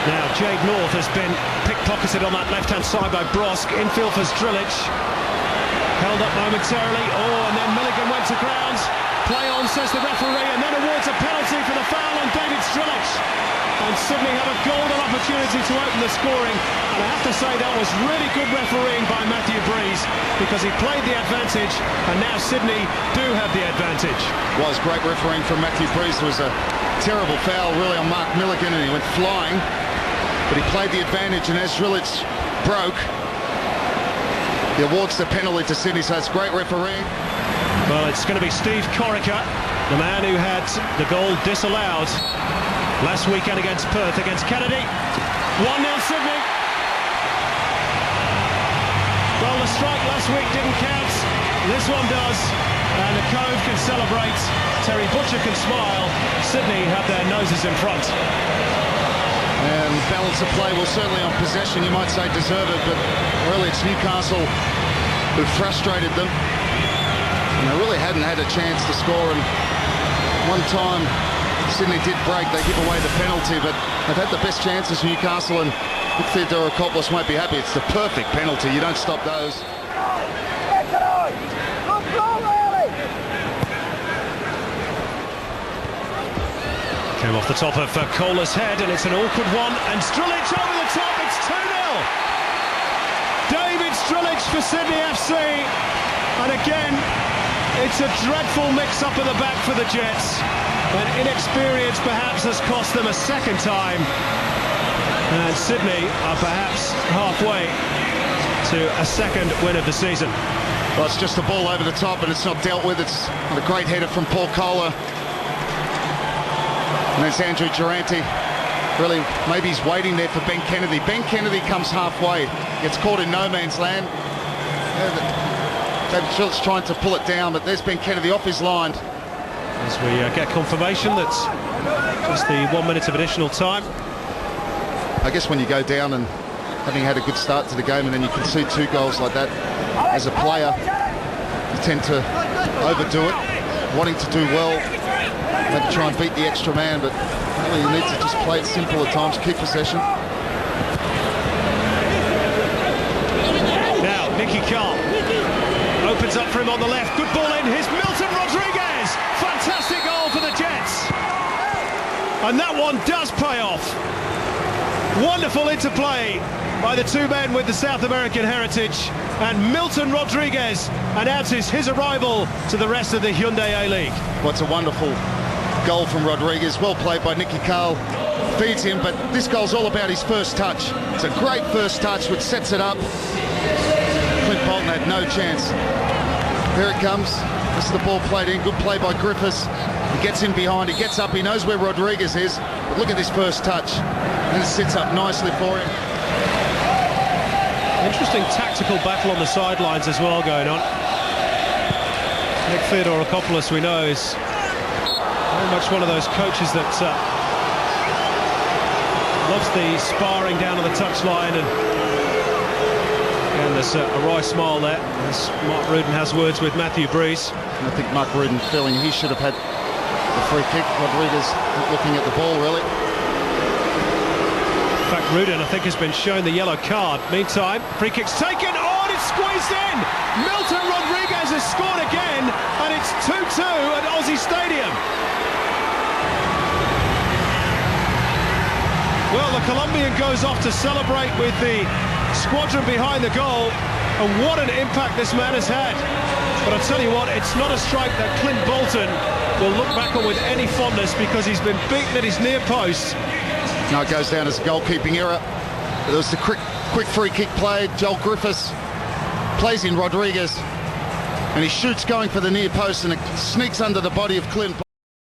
Now Jade North has been pickpocketed on that left-hand side by Brosk. Infield for Strilic. Held up momentarily. Oh, and then Milligan went to ground. Play on, says the referee, and then awards a penalty for the foul on David Strilic. And Sydney have a golden opportunity to open the scoring. And I have to say that was really good refereeing by Matthew Breeze, because he played the advantage, and now Sydney do have the advantage. Was great refereeing from Matthew Breeze. There was a terrible foul really on Mark Milligan, and he went flying. But he played the advantage, and as Strilic broke, he awards the penalty to Sydney, so it's great refereeing. Well, it's going to be Steve Corica, the man who had the goal disallowed last weekend against Perth, against Kennedy. 1-0 Sydney. Well, the strike last week didn't count. This one does. And the Cove can celebrate. Terry Butcher can smile. Sydney have their noses in front. And balance of play, well, certainly on possession, you might say deserve it, but really it's Newcastle who frustrated them. And they really hadn't had a chance to score, and one time Sydney did break, they give away the penalty, but they've had the best chances, Newcastle, and Theodore Coppolis won't be happy. It's the perfect penalty, you don't stop those. Came off the top of Kohler's head, and it's an awkward one, and Strilic over the top, it's 2-0! David Strilic for Sydney FC, and again, it's a dreadful mix-up at the back for the Jets, and inexperience perhaps has cost them a second time, and Sydney are perhaps halfway to a second win of the season. Well, it's just a ball over the top, and it's not dealt with. It's a great header from Paul Kohler. And there's Andrew Durante. Really, maybe he's waiting there for Ben Kennedy. Ben Kennedy comes halfway, gets caught in no man's land. David Strilic trying to pull it down, but there's Ben Kennedy off his line. As we get confirmation that's just the 1 minute of additional time. I guess when you go down and having had a good start to the game, and then you concede 2 goals like that, as a player, you tend to overdo it, wanting to do well, maybe try and beat the extra man, but really you need to just play it simple at times, keep possession. Now, Nicky Carl opens up for him on the left, good ball in, here's Milton Rodriguez! Fantastic goal for the Jets! And that one does pay off. Wonderful interplay by the 2 men with the South American heritage, and Milton Rodriguez announces his arrival to the rest of the Hyundai A-League. What's a wonderful goal from Rodriguez, well played by Nicky Carl, feeds him, but this goal's all about his first touch. It's a great first touch which sets it up. Clint Bolton had no chance. Here it comes. This is the ball played in, good play by Griffiths. He gets in behind, he gets up, he knows where Rodriguez is, but look at this first touch, and it sits up nicely for him. Interesting tactical battle on the sidelines as well going on. Nick Theodorakopoulos, we know, is very much one of those coaches that loves the sparring down on the touchline, and there's a wry smile there as Mark Rudin has words with Matthew Breeze. I think Mark Rudin feeling he should have had the free kick. Rodriguez not looking at the ball really. In fact, Rudin, I think, has been shown the yellow card. Meantime, free kick's taken, oh, and it's squeezed in! Milton Rodriguez has scored again, and it's 2-2 at Aussie Stadium. Well, the Colombian goes off to celebrate with the squadron behind the goal, and what an impact this man has had. But I'll tell you what, it's not a strike that Clint Bolton will look back on with any fondness, because he's been beaten at his near post. Now it goes down as a goalkeeping error. There was the quick free kick played. Joel Griffiths plays in Rodriguez, and he shoots going for the near post, and it sneaks under the body of Clint.